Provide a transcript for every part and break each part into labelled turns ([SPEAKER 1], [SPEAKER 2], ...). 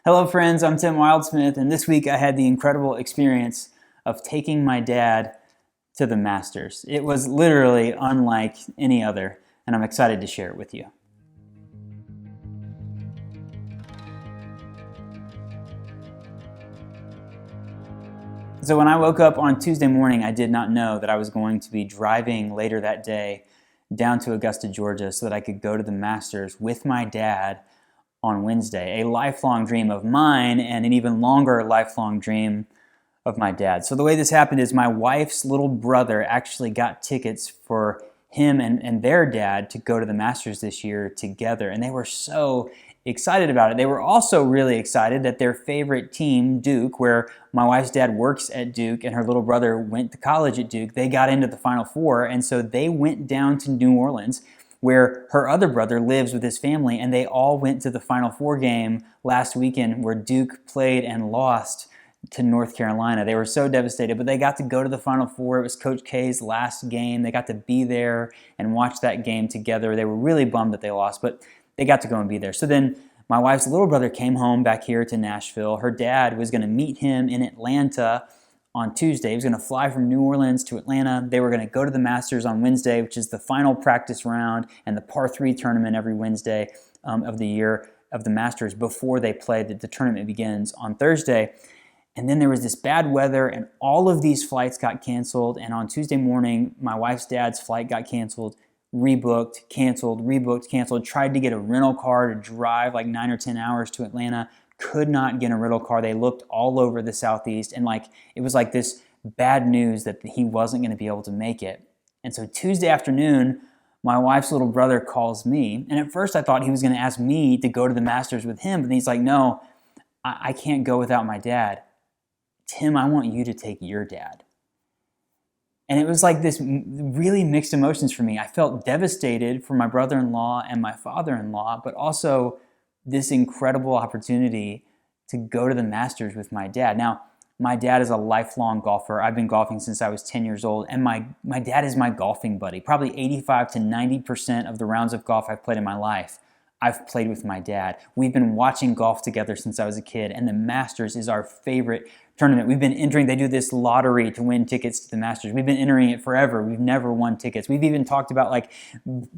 [SPEAKER 1] Hello friends, I'm Tim Wildsmith, and this week I had the incredible experience of taking my dad to the Masters. It was literally unlike any other, and I'm excited to share it with you. So when I woke up on Tuesday morning, I did not know that I was going to be driving later that day down to Augusta, Georgia, so that I could go to the Masters with my dad on Wednesday, a lifelong dream of mine and an even longer lifelong dream of my dad. So the way this happened is my wife's little brother actually got tickets for him and their dad to go to the Masters this year together, and they were so excited about it. They were also really excited that their favorite team, Duke, where my wife's dad works at Duke and her little brother went to college at Duke, they got into the Final Four, and so they went down to New Orleans where her other brother lives with his family, and they all went to the Final Four game last weekend where Duke played and lost to North Carolina. They were so devastated, but they got to go to the Final Four. It was Coach K's last game. They got to be there and watch that game together. They were really bummed that they lost, but they got to go and be there. So then my wife's little brother came home back here to Nashville. Her dad was going to meet him in Atlanta on Tuesday. He was going to fly from New Orleans to Atlanta. They were going to go to the Masters on Wednesday, which is the final practice round and the par 3 tournament every Wednesday of the year of the Masters before they play. The tournament begins on Thursday. And then there was this bad weather and all of these flights got canceled. And on Tuesday morning, my wife's dad's flight got canceled, rebooked, canceled, tried to get a rental car to drive like 9 or 10 hours to Atlanta. Could not get a rental car. They looked all over the Southeast, and it was like this bad news that he wasn't going to be able to make it. And so Tuesday afternoon, my wife's little brother calls me, and at first I thought he was going to ask me to go to the Masters with him, but he's like, no, I can't go without my dad. Tim, I want you to take your dad. And it was like this really mixed emotions for me. I felt devastated for my brother-in-law and my father-in-law, but also this incredible opportunity to go to the Masters with my dad. Now, my dad is a lifelong golfer. I've been golfing since I was 10 years old, and my dad is my golfing buddy. Probably 85 to 90% of the rounds of golf I've played in my life, I've played with my dad. We've been watching golf together since I was a kid, and the Masters is our favorite tournament. We've been entering, they do this lottery to win tickets to the Masters. We've been entering it forever. We've never won tickets. We've even talked about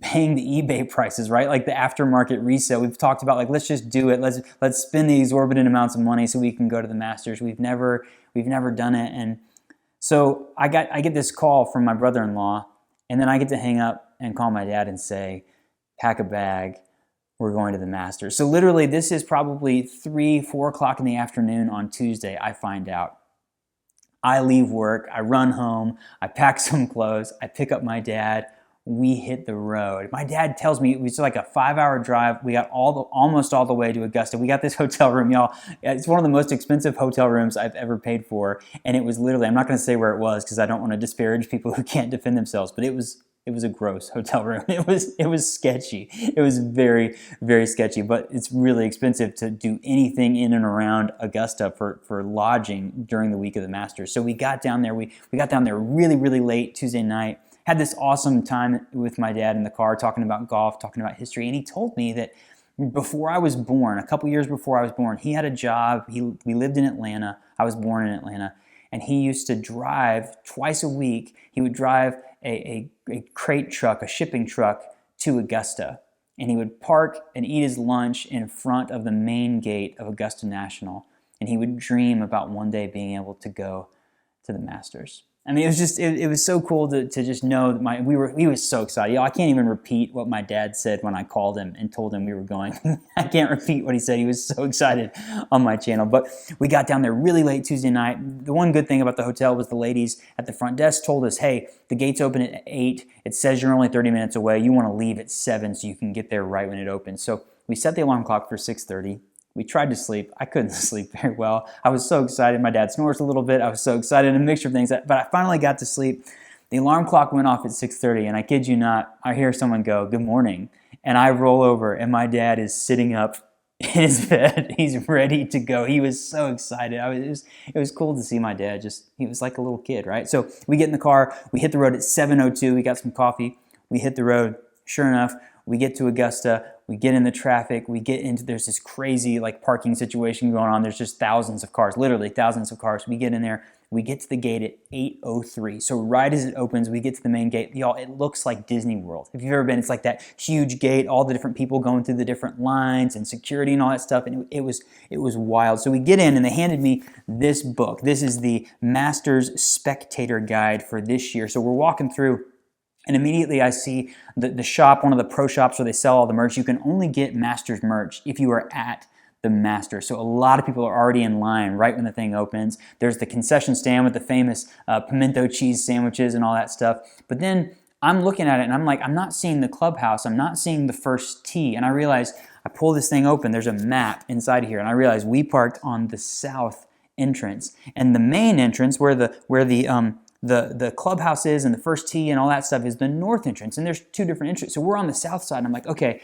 [SPEAKER 1] paying the eBay prices, right? Like the aftermarket resale. We've talked about let's just do it. Let's spend the exorbitant amounts of money so we can go to the Masters. We've never done it. And so I get this call from my brother-in-law, and then I get to hang up and call my dad and say, pack a bag. We're going to the Masters. So literally this is probably 3, 4 o'clock in the afternoon on Tuesday, I find out. I leave work, I run home, I pack some clothes, I pick up my dad, we hit the road. My dad tells me it was like a 5-hour drive. We got almost all the way to Augusta. We got this hotel room, y'all. It's one of the most expensive hotel rooms I've ever paid for. And it was literally, I'm not gonna say where it was because I don't want to disparage people who can't defend themselves, but it was a gross hotel room. It was sketchy. It was very, very sketchy, but it's really expensive to do anything in and around Augusta for lodging during the week of the Masters. So we got down there. We got down there really, really late Tuesday night, had this awesome time with my dad in the car, talking about golf, talking about history, and he told me that before I was born, a couple years before I was born, he had a job. We lived in Atlanta. I was born in Atlanta. And he used to drive twice a week. He would drive a crate truck, a shipping truck to Augusta. And he would park and eat his lunch in front of the main gate of Augusta National. And he would dream about one day being able to go to the Masters. I mean, it was so cool to just know that he was so excited. Y'all, I can't even repeat what my dad said when I called him and told him we were going. I can't repeat what he said. He was so excited on my channel. But we got down there really late Tuesday night. The one good thing about the hotel was the ladies at the front desk told us, hey, the gates open at 8. It says you're only 30 minutes away. You want to leave at 7 so you can get there right when it opens. So we set the alarm clock for 6:30. We tried to sleep. I couldn't sleep very well. I was so excited. My dad snores a little bit. I was so excited, a mixture of things. But I finally got to sleep. The alarm clock went off at 6:30, and I kid you not, I hear someone go, good morning. And I roll over, and my dad is sitting up in his bed. He's ready to go. He was so excited. It was cool to see my dad. He was like a little kid, right? So we get in the car. We hit the road at 7:02. We got some coffee. We hit the road. Sure enough, we get to Augusta. we get in the traffic, there's this crazy like parking situation going on. There's just thousands of cars, literally thousands of cars. We get in there, we get to the gate at 8:03. So right as it opens, we get to the main gate. Y'all, it looks like Disney World. If you've ever been, it's like that huge gate, all the different people going through the different lines and security and all that stuff. And it was wild. So we get in and they handed me this book. This is the Masters Spectator Guide for this year. So we're walking through, and immediately I see the shop, one of the pro shops where they sell all the merch. You can only get Masters merch if you are at the Masters. So a lot of people are already in line right when the thing opens. There's the concession stand with the famous pimento cheese sandwiches and all that stuff. But then I'm looking at it and I'm like, I'm not seeing the clubhouse. I'm not seeing the first tee. And I realize, I pull this thing open, there's a map inside of here. And I realize we parked on the south entrance. And the main entrance where the clubhouse is and the first tee and all that stuff is the north entrance, and there's two different entrances. So we're on the south side, and I'm like, okay,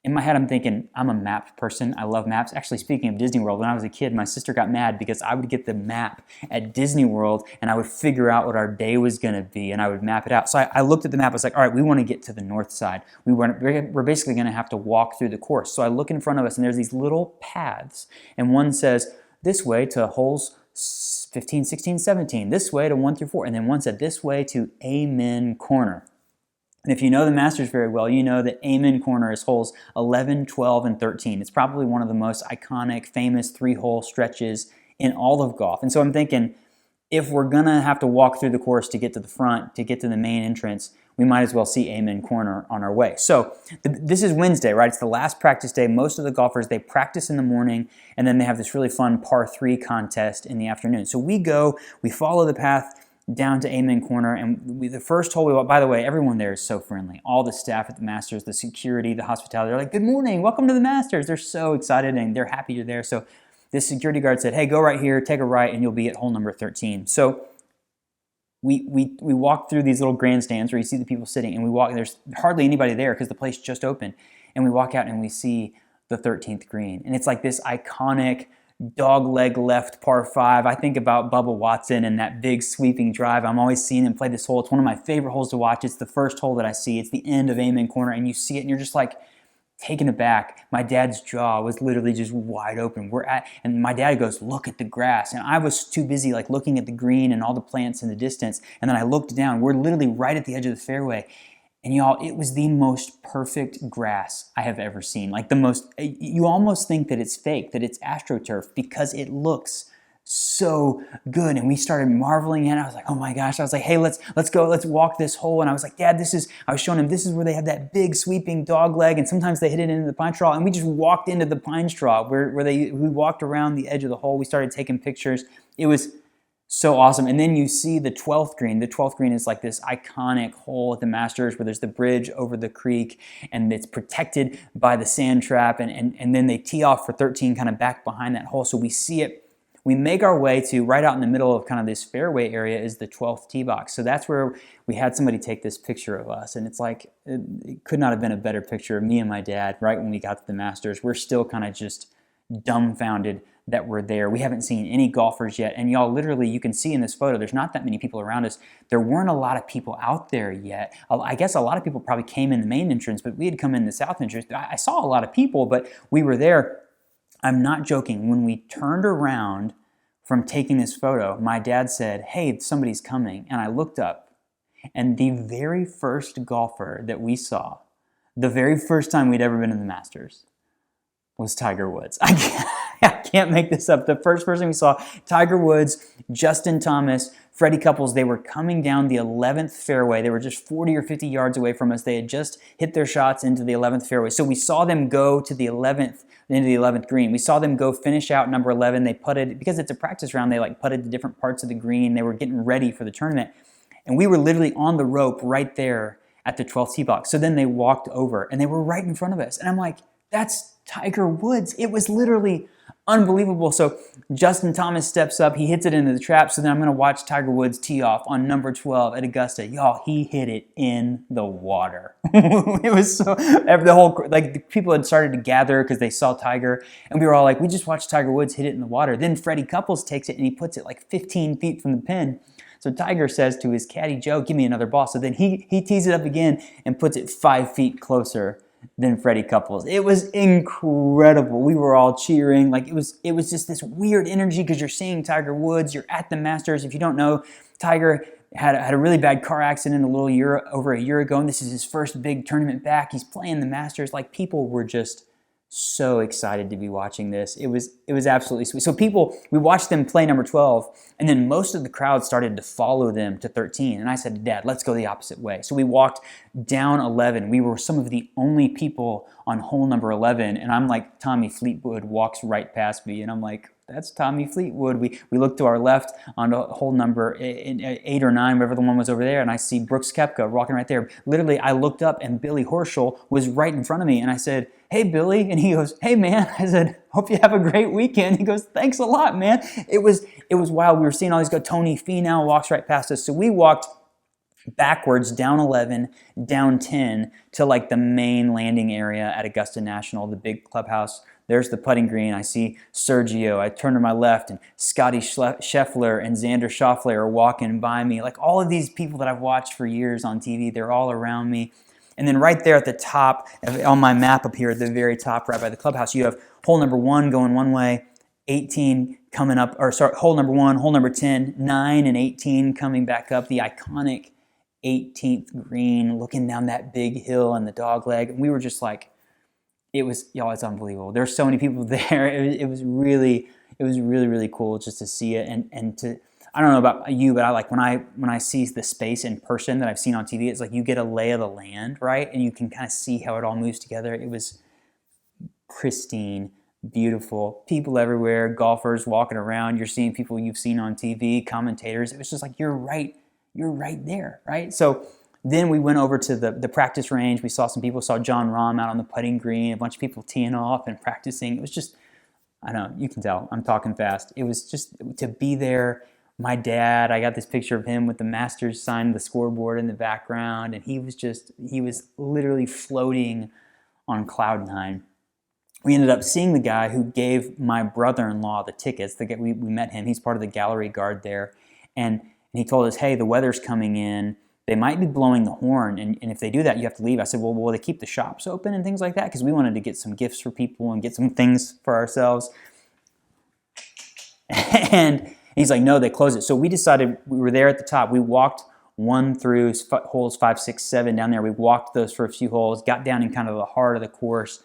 [SPEAKER 1] in my head I'm thinking, I'm a map person, I love maps. Actually, speaking of Disney World, when I was a kid, my sister got mad because I would get the map at Disney World and I would figure out what our day was gonna be and I would map it out. So I looked at the map, I was like, all right, we wanna get to the north side. We're basically gonna have to walk through the course. So I look in front of us and there's these little paths, and one says, this way to holes 15, 16, 17, this way to 1 through 4, and then one said this way to Amen Corner. And if you know the Masters very well, you know that Amen Corner is holes 11, 12, and 13. It's probably one of the most iconic, famous 3-hole stretches in all of golf. And so I'm thinking, if we're gonna have to walk through the course to get to the front, to get to the main entrance, we might as well see Amen Corner on our way. So this is Wednesday, right? It's the last practice day. Most of the golfers, they practice in the morning, and then they have this really fun par 3 contest in the afternoon. So we follow the path down to Amen Corner, and the first hole we walk, by the way, everyone there is so friendly. All the staff at the Masters, the security, the hospitality, they're like, good morning, welcome to the Masters. They're so excited and they're happy you're there. So this security guard said, hey, go right here, take a right, and you'll be at hole number 13. So we walk through these little grandstands where you see the people sitting, and we walk, there's hardly anybody there because the place just opened, and we walk out and we see the 13th green. And it's like this iconic dog leg left par 5. I think about Bubba Watson and that big sweeping drive. I'm always seeing him play this hole. It's one of my favorite holes to watch. It's the first hole that I see. It's the end of Amen Corner, and you see it and you're just like taken aback. My dad's jaw was literally just wide open. And my dad goes, look at the grass. And I was too busy like looking at the green and all the plants in the distance. And then I looked down. We're literally right at the edge of the fairway. And y'all, it was the most perfect grass I have ever seen. Like you almost think that it's fake, that it's AstroTurf, because it looks so good. And we started marveling at it. I was like, oh my gosh. I was like, hey, let's go, let's walk this hole. And I was like, Dad, I was showing him, this is where they have that big sweeping dog leg. And sometimes they hit it into the pine straw. And we just walked into the pine straw where we walked around the edge of the hole. We started taking pictures. It was so awesome. And then you see the 12th green. The 12th green is like this iconic hole at the Masters where there's the bridge over the creek and it's protected by the sand trap. And then they tee off for 13 kind of back behind that hole. So we see it. We make our way to right out in the middle of kind of this fairway area is the 12th tee box. So that's where we had somebody take this picture of us. And it's like, it could not have been a better picture of me and my dad right when we got to the Masters. We're still kind of just dumbfounded that we're there. We haven't seen any golfers yet. And y'all, literally, you can see in this photo, there's not that many people around us. There weren't a lot of people out there yet. I guess a lot of people probably came in the main entrance, but we had come in the south entrance. I saw a lot of people, but we were there. I'm not joking. When we turned around from taking this photo, my dad said, hey, somebody's coming. And I looked up, and the very first golfer that we saw, the very first time we'd ever been in the Masters, was Tiger Woods. I can't make this up. The first person we saw, Tiger Woods, Justin Thomas, Freddie Couples, they were coming down the 11th fairway. They were just 40 or 50 yards away from us. They had just hit their shots into the 11th fairway. So we saw them go to the 11th, into the 11th green. We saw them go finish out number 11. They putted, because it's a practice round, they like putted to different parts of the green. They were getting ready for the tournament. And we were literally on the rope right there at the 12th tee box. So then they walked over and they were right in front of us. And I'm like, that's Tiger Woods. It was literally unbelievable. So Justin Thomas steps up, he hits it into the trap. So then I'm going to watch Tiger Woods tee off on number 12 at Augusta. Y'all, he hit it in the water. It was so, the whole, like the people had started to gather because they saw Tiger, and we were all like, we just watched Tiger Woods hit it in the water. Then Freddie Couples takes it and he puts it like 15 feet from the pin. So Tiger says to his caddy, Joe, give me another ball. So then he tees it up again and puts it 5 feet closer than Freddie Couples. It was incredible. We were all cheering. Like it was just this weird energy because you're seeing Tiger Woods. You're at the Masters. If you don't know, Tiger had a really bad car accident over a year ago, and this is his first big tournament back. He's playing the Masters. Like people were just so excited to be watching this. It was absolutely sweet. So we watched them play number 12, and then most of the crowd started to follow them to 13. And I said to Dad, let's go the opposite way. So we walked down 11. We were some of the only people on hole number 11, and I'm like, Tommy Fleetwood walks right past me, and I'm like, that's Tommy Fleetwood. We looked to our left on hole number 8 or 9, whatever the one was over there, and I see Brooks Koepka walking right there. Literally, I looked up, and Billy Horschel was right in front of me, and I said, hey, Billy, and he goes, hey, man. I said, hope you have a great weekend. He goes, thanks a lot, man. It was wild. We were seeing all these go. Tony Finau walks right past us. So we walked backwards down 11, down 10 to like the main landing area at Augusta National, the big clubhouse. There's the putting green. I see Sergio. I turn to my left, and Scotty Scheffler and Xander Schauffele are walking by me. Like all of these people that I've watched for years on TV, they're all around me. And then right there at the top, on my map up here at the very top, right by the clubhouse, you have hole number 1 going one way, 18 coming up, or sorry, hole number 1, hole number 10, 9 and 18 coming back up, the iconic 18th green, looking down that big hill and the dog leg. And we were just like, it's unbelievable. There's so many people there. It was really, really cool just to see it and to. I don't know about you, but I like when I see the space in person that I've seen on TV. It's like you get a lay of the land, right? And you can kind of see how it all moves together. It was pristine, beautiful. People everywhere, golfers walking around. You're seeing people you've seen on TV, commentators. It was just like you're right there, right? So then we went over to the practice range. We saw some people. Saw John Rahm out on the putting green. A bunch of people teeing off and practicing. It was just, I don't know. You can tell I'm talking fast. It was just to be there. My dad, I got this picture of him with the Masters sign, the scoreboard in the background, and he was literally floating on cloud 9. We ended up seeing the guy who gave my brother-in-law the tickets. We met him. He's part of the gallery guard there, and he told us, hey, the weather's coming in. They might be blowing the horn, and if they do that, you have to leave. I said, well, will they keep the shops open and things like that? Because we wanted to get some gifts for people and get some things for ourselves. And he's like, no, they close it. So we decided, we were there at the top. We walked 1 through holes 5, 6, 7 down there. We walked those for a few holes, got down in kind of the heart of the course,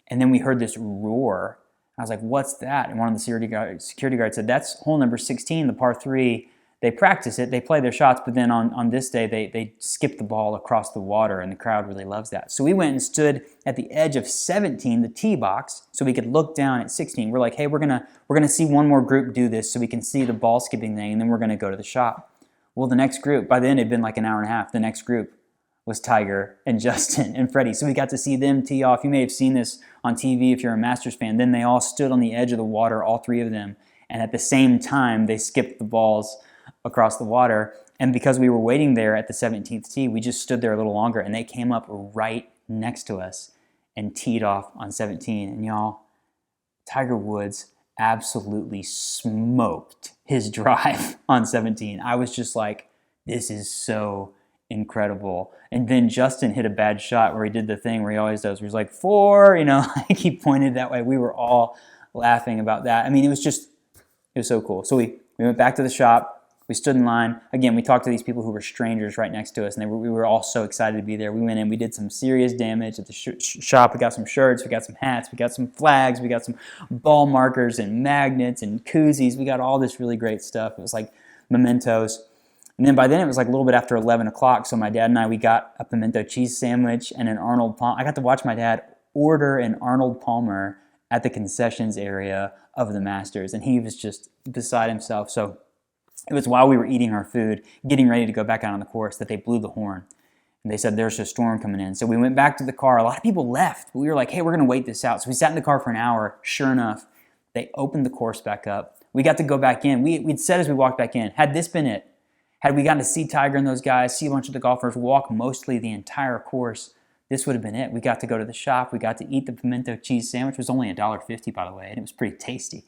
[SPEAKER 1] and then we heard this roar. I was like, what's that? And one of the security guards said, that's hole number 16, the par 3. They practice it, they play their shots, but then on this day, they skip the ball across the water, and the crowd really loves that. So we went and stood at the edge of 17, the tee box, so we could look down at 16. We're like, hey, we're gonna see one more group do this so we can see the ball skipping thing, and then we're gonna go to the shop. Well, the next group, by then it'd been like an hour and a half, the next group was Tiger and Justin and Freddie. So we got to see them tee off. You may have seen this on TV if you're a Masters fan. Then they all stood on the edge of the water, all 3 of them, and at the same time, they skipped the balls across the water. And because we were waiting there at the 17th tee, we just stood there a little longer, and they came up right next to us and teed off on 17. And y'all, Tiger Woods absolutely smoked his drive on 17. I was just like, this is so incredible. And then Justin hit a bad shot where he did the thing where he always does, where he's like, 4, like he pointed that way. We were all laughing about that. I mean, it was so cool. So we went back to the shop. We stood in line. Again, we talked to these people who were strangers right next to us, and we were all so excited to be there. We went in. We did some serious damage at the shop. We got some shirts. We got some hats. We got some flags. We got some ball markers and magnets and koozies. We got all this really great stuff. It was like mementos. And then by then, it was like a little bit after 11 o'clock, so my dad and I, we got a pimento cheese sandwich and an Arnold Palmer. I got to watch my dad order an Arnold Palmer at the concessions area of the Masters, and he was just beside himself. So it was while we were eating our food, getting ready to go back out on the course, that they blew the horn. And they said, there's a storm coming in. So we went back to the car. A lot of people left. We were like, hey, we're going to wait this out. So we sat in the car for an hour. Sure enough, they opened the course back up. We got to go back in. We'd said as we walked back in, had this been it, had we gotten to see Tiger and those guys, see a bunch of the golfers walk mostly the entire course, this would have been it. We got to go to the shop. We got to eat the pimento cheese sandwich. It was only $1.50, by the way, and it was pretty tasty.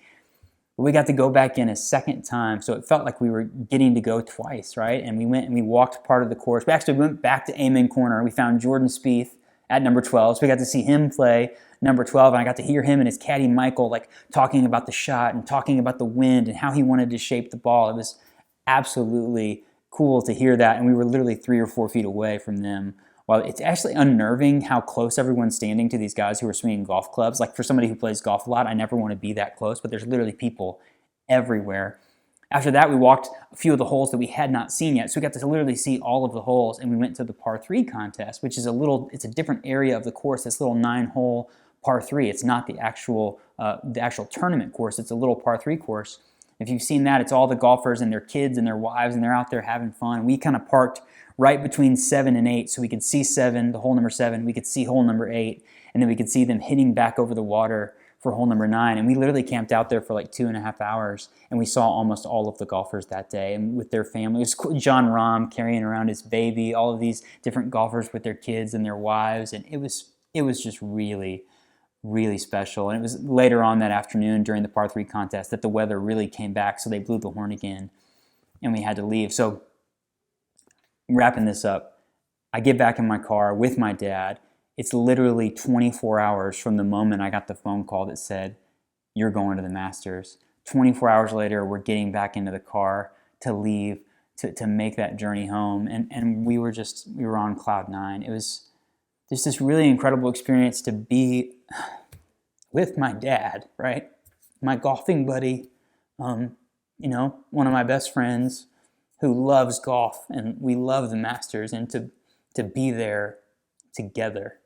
[SPEAKER 1] We got to go back in a second time, so it felt like we were getting to go twice, right? And we went and we walked part of the course. We actually went back to Amen Corner. We found Jordan Spieth at number 12. So we got to see him play number 12, and I got to hear him and his caddy Michael like talking about the shot and talking about the wind and how he wanted to shape the ball. It was absolutely cool to hear that, and we were literally 3 or 4 feet away from them. While it's actually unnerving how close everyone's standing to these guys who are swinging golf clubs. Like for somebody who plays golf a lot, I never want to be that close, but there's literally people everywhere. After that, we walked a few of the holes that we had not seen yet, so we got to literally see all of the holes, and we went to the par 3 contest, which is it's a different area of the course. This little 9-hole par 3. It's not the actual tournament course. It's a little par 3 course. If you've seen that, it's all the golfers and their kids and their wives, and they're out there having fun. We kind of parked right between 7 and 8, so we could see 7, the hole number 7. We could see hole number 8, and then we could see them hitting back over the water for hole number 9. And we literally camped out there for like 2.5 hours, and we saw almost all of the golfers that day and with their families. John Rahm carrying around his baby, all of these different golfers with their kids and their wives, and it was just really, really special. And it was later on that afternoon during the par 3 contest that the weather really came back, so they blew the horn again, and we had to leave. So wrapping this up, I get back in my car with my dad. It's literally 24 hours from the moment I got the phone call that said, "You're going to the Masters." 24 hours later, we're getting back into the car to leave, to make that journey home. And we were on cloud 9. It was just this really incredible experience to be with my dad, right? My golfing buddy, one of my best friends who loves golf, and we love the Masters, and to be there together,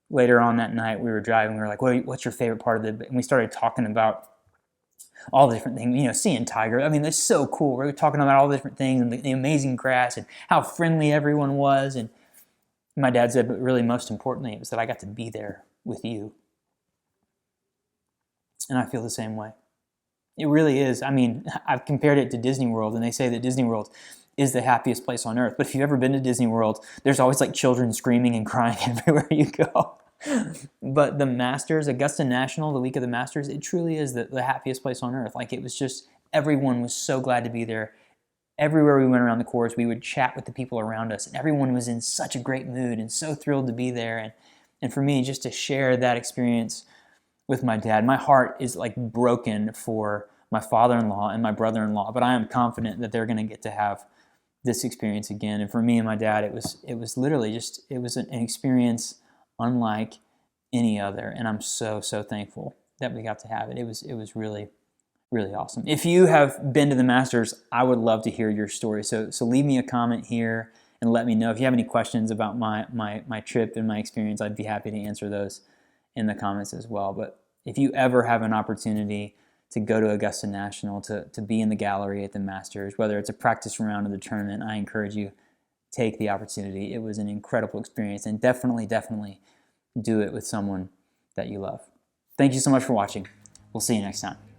[SPEAKER 1] Later on that night, we were driving, we were like, what's your favorite part of the, and we started talking about all the different things, seeing Tiger. I mean, that's so cool. We were talking about all the different things and the amazing grass and how friendly everyone was. And my dad said, but really most importantly, it was that I got to be there with you. And I feel the same way. It really is. I mean, I've compared it to Disney World, and they say that Disney World is the happiest place on earth. But if you've ever been to Disney World, there's always like children screaming and crying everywhere you go. But the Masters, Augusta National, the week of the Masters, it truly is the happiest place on earth. Like, it was just, everyone was so glad to be there. Everywhere we went around the course, we would chat with the people around us, and everyone was in such a great mood and so thrilled to be there. And for me, just to share that experience with my dad, my heart is like broken for my father-in-law and my brother-in-law, but I am confident that they're going to get to have this experience again. And for me and my dad, it was literally just, it was an experience unlike any other, and I'm so thankful that we got to have it. It was really, really awesome. If you have been to the Masters, I would love to hear your story. So leave me a comment here and let me know. If you have any questions about my trip and my experience, I'd be happy to answer those in the comments as well. But if you ever have an opportunity to go to Augusta National, to be in the gallery at the Masters, whether it's a practice round of the tournament, I encourage you, take the opportunity. It was an incredible experience, and definitely do it with someone that you love. Thank you so much for watching. We'll see you next time.